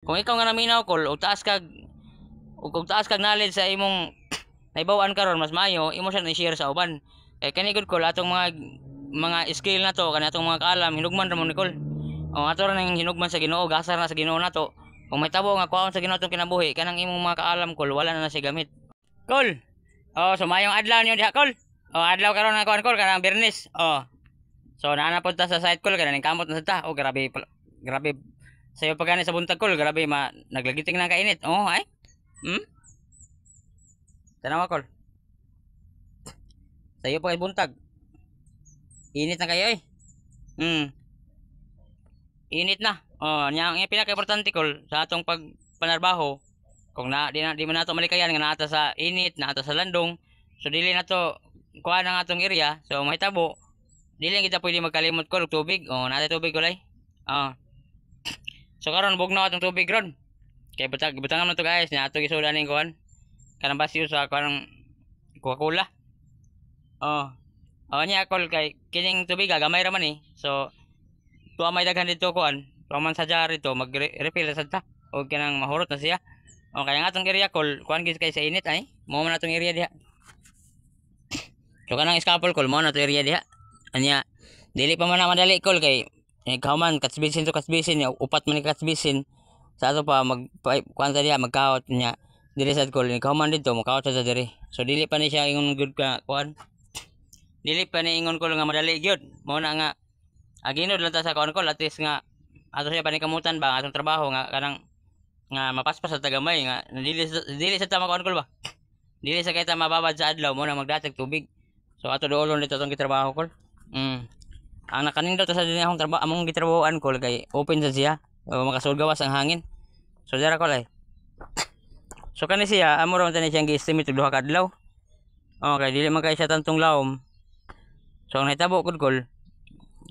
Kung ikaw nga naminaw kol ug taas kag knowledge sa imong naibaw-an karon mas maayo imo siya i-share sa uban. Kay kani gud kol atong mga skill na to kani atong mga kaalam hinugman ra mo ni kol. O ato ra nang hinugman sa Ginoo, gasar na sa Ginoo nato. Kung may tabo nga kuhaon sa Ginoo atong kinabuhi kanang imong mga kaalam kol wala na siya gamit. Kol. Oh, so mayong adlaw niyo diha kol. Oh, adlaw karon nga kuan kol kanang Biyernes. Oh. So naana pod ta sa site kol kanang kamot na sa ta. Oh, grabe sayo pa gani sa buntag kol, grabe naglagiting na kainit. Oh, ay. Tanawa kol. Sayo pa kay buntag. Init na kayo eh. Init na. Oh, nya ang pinaka-importante kol sa atong pagpanarbaho kung di man nato malikayan nga naata sa init, naata sa landong. So dili nato kuha ang atong area. So mahitabo dili kita pwede magkalimot kol og tubig. Oh, naata tubig kulay. Oh. So karon bugnaw atong tubig ron. Kay butangan mo to guys, nya ato gisudan ning kuan. Kanang basyo sa kanang Coca-Cola. Oh. Oh nya kol kay kining tubig gamay ra man eh. So tuwa may daghan dito kuan, tuwa man sa jar ito mag-refill sa ta o kanang mahurot na siya. O kaya nga atong area kol kuan gid kay sa init ay mo man atong area diha. So kanang scaffold kol mo na to area diha. Anya dili pa man na madali kol kay kauman katsbisin to katsbisin upat man ni katsbisin sa ato pa kuan sa diha magkaot nya dili sad kol kauman dito magkaot sa diri. So dili pa ni siya ingon good ka kuan. Dili pa ni ingon kol nga madali gyud. Mo na nga aginod lang ta sa kuan kol at least nga ato siya panikamutan ba atong trabaho nga kanang nga mapaspas sa tagamay nga dili sa tama kuan kol ba. Dili sa kita mababad sa adlaw mo na magdatag tubig. So ato doolon dito atong gitrabaho kol. Ang nakaning daw ta sa dinhi akong trabaho among gitrabahoan kol kay open sa siya. O makasulod gawas ang hangin. So dira kol ay. So kani siya amo ra man tani siyang gi-estimate duha ka adlaw. Okay, dili man kay siya tantong lawom. So ang nahitabo kol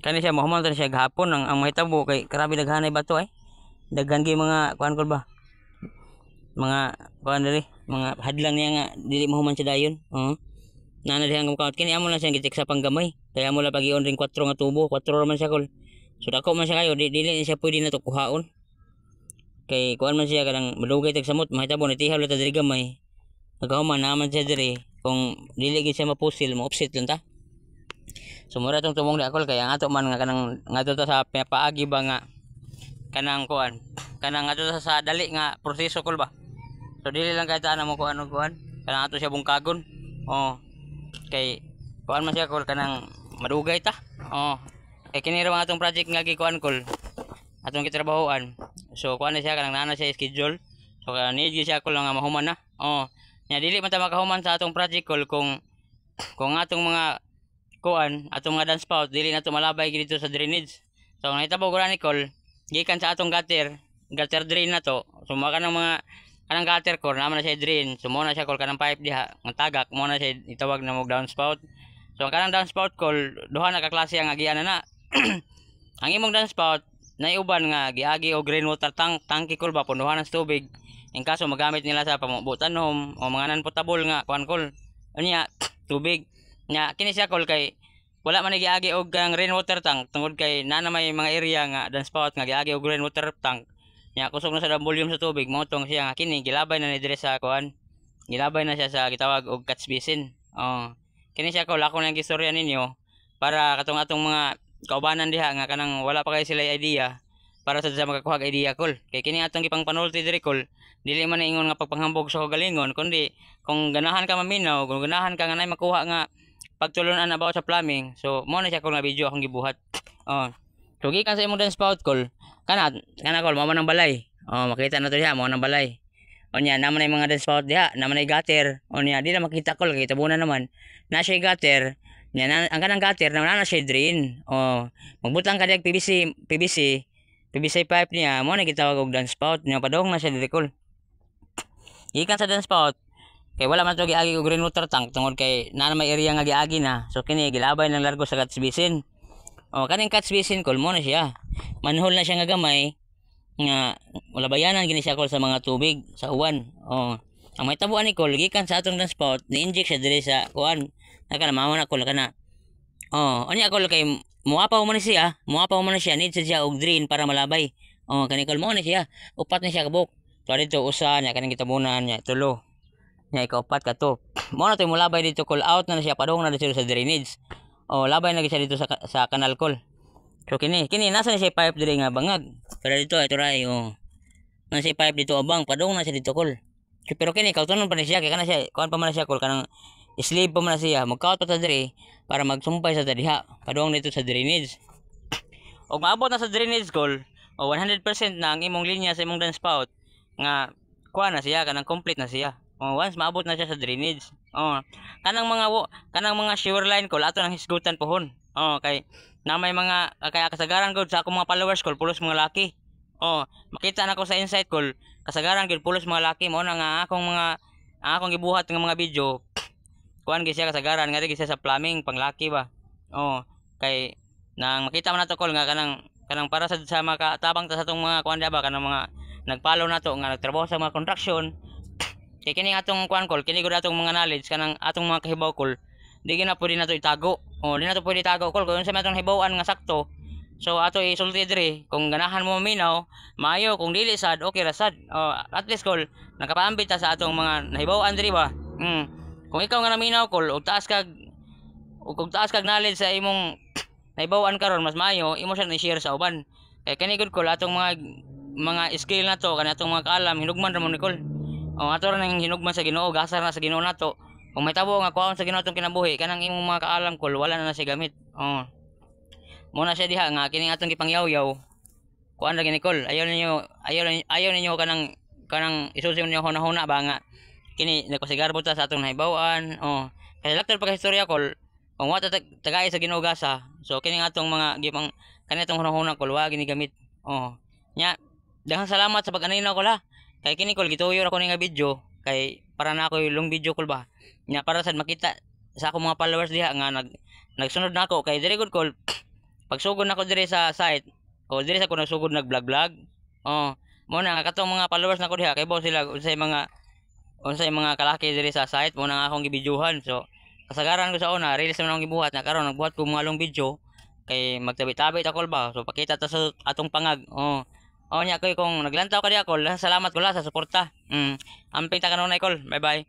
kani siya mahuman ta siya gahapon ang mahitabo kay grabe daghanay bato ay daghan gi mga kuan kol ba mga kuan diri mga hadlang niya nga dili mahuman siya dayon. Nana diha ang kaot kini amo lang siya gitik sa panggamay kaya amo la pag-ion ring 4 nga tubo 4 ra man siya kol. So dako man siya kayo dili siya pwede na to kuhaon kay kuan man siya kadang madugay tag samot mahitabo ni tihaw ta diri gamay nagahuman naman siya diri kung dili gid siya mapusil mo offset lang ta. So mura tong tumong di akol kaya ato man nga kanang ngadto ta sa paagi ba nga kanang kuan kanang ngadto ta sa dali nga proseso kol ba. So dili lang kay ta na mo kuan kanang ato siya bungkagon. Oh. Kay kuan man siya kol kanang madugay ta. Oh. Kay kini ra atong project nga gikuan kol. Atong gitrabahoan. So kuan na siya kanang nana siya schedule. So need siya kol nga mahuman na. Oh. Nya dili man ta makahuman sa atong project kol kung atong mga kuan atong mga downspout dili na to malabay dito sa drainage. So nahitabo ko ni kol gikan sa atong gutter drain na to. So maka nang mga kanang gutter core naman na siya drain. So mo na siya kol kanang pipe diha ng tagak mo na siya itawag na mo downspout. So kanang downspout kol duha na ka klase ang agian na. Ang imong downspout naiuban nga giagi og rainwater tanki kol ba punduhan ng tubig. In kaso magamit nila sa pamubutanom o mga non-potable nga kuan kol. Unya tubig nya kini siya kol kay wala man giagi og kang rainwater tank tungod kay na may mga area nga downspout nga giagi og rainwater tank nya kusog na sa volume sa tubig mo tong siya nga kini gilabay na ni dire sa kuan gilabay na siya sa gitawag og catch basin. Kini siya kol ako nang gistorya ninyo para katong atong mga kaubanan diha nga kanang wala pa kay sila idea para sa makakuha idea kol kay kini atong gipang panulti dire kol dili man ingon nga pagpanghambog sa kagalingon kundi kung ganahan ka maminaw kung ganahan ka nga nay makuha nga pagtulunan about sa plumbing. So mo na siya kung na video akong gibuhat. So gikan sa imong downspout kol kana kol mo man ang balay. Makita na to diha mo nang balay. Onya naman ay mga downspout diha naman ay gutter. Onya di na makita kol kay tabunan naman na siya gutter. Nya ang kanang gutter na siya drain. Magbutang ka diag PVC pipe niya mo na gitawag og downspout nya padong na siya diri kol. Gikan sa downspout kay wala man to giagi og rainwater tank tungod kay na may area nga giagi na. So kini gilabay ng largo sa catch basin. Kaning catch basin kol mo na siya. Manhole na siya nga gamay nga wala bayanan gini siya kol sa mga tubig sa uwan. Ang may tabuan ni kol gikan sa atong downspout ni-inject siya diri sa kuan. Naka na na kol kana. Unya kol kay muapaw man siya need siya og drain para malabay. Oh, kani kol mo ni siya. Upat ni siya kabuk. So dito usa nya kaning gitabunan nya tulo. Nya ikaupat ka to. Mo na to mo labay dito kol out na siya padung na dito sa drainage. Oh, labay na siya dito sa kanal kol. So kini nasa ni siya pipe diri nga bangag. Pero dito ito ray oh. Nasa siya pipe dito abang padung na siya dito kol. So, pero kini kautonon pa ni siya kay kana siya kuan pa man siya kol kanang slave pa man siya. Magkaut pa ta diri para magsumpay sa diha. Padung dito sa drainage. Og maabot na sa drainage kol, o 100% na ang imong linya sa imong downspout nga kuha na siya kanang complete na siya. O once maabot na siya sa drainage. O kanang mga shower line kol ato nang hisgutan pohon. O kay na may mga kaya kasagaran gud sa akong mga followers kol pulos mga laki. O makita na ko sa insight kol kasagaran gud pulos mga laki mo na nga akong gibuhat nga mga video. Kuan gyud siya kasagaran nga gyud siya sa plumbing panglaki ba. O kay nang makita man nato kol nga kanang para sa makatabang ta sa atong mga kuan ba kanang mga nagpalo nato nga nagtrabaho sa mga construction kay kini atong kuan kol kini gud atong mga knowledge kanang atong mga kahibaw kol di na pwede nato itago o di nato pwede itago kol kung sa atong hibawan nga sakto so ato isulti diri kung ganahan mo minaw maayo kung dili sad okay ra sad at least kol nakapaambit ta sa atong mga nahibawan diri ba kung ikaw nga naminaw kol ug taas kag knowledge sa imong nahibawan karon mas maayo imo siya i-share sa uban kay kani gud kol atong mga skill na to kanang atong mga kaalam hinugman ra mo ni kol o ato ra nang hinugman sa Ginoo gasar na sa Ginoo nato kung may tabo nga kuhaon sa Ginoo atong kinabuhi kanang imong mga kaalam kol wala na siya gamit mo na siya diha nga kini atong gipangyaw-yaw kuan ra gini kol ayaw ninyo kanang isusi ninyo huna-huna ba nga kini nagpasigarbot ta sa atong nahibawan kay laktal paghistorya kol kung wala tagay sa Ginoo gasa so kini atong mga gipang kani atong hunahuna kol wa gini gamit nya daghang salamat sa pag-aninaw ko la kay kini kol gituyo ra ko ni nga video kay para na ako long video kol ba nya para sad makita sa akong mga followers diha nga nagsunod nako kay diri gud kol pagsugod nako diri sa site o diri sa ko nagsugod nag-vlog mo na katong mga followers nako diha kay bo sila unsay mga kalaki diri sa site mo na akong gibidyohan so kasagaran ko sa una reels man akong gibuhat na karon nagbuhat ko mga long video kay magtabi-tabi ta kol ba so pakita ta sa atong pangag nya koy kung naglantaw ka diha kol salamat ko la sa suporta amping ta kanunay kol bye bye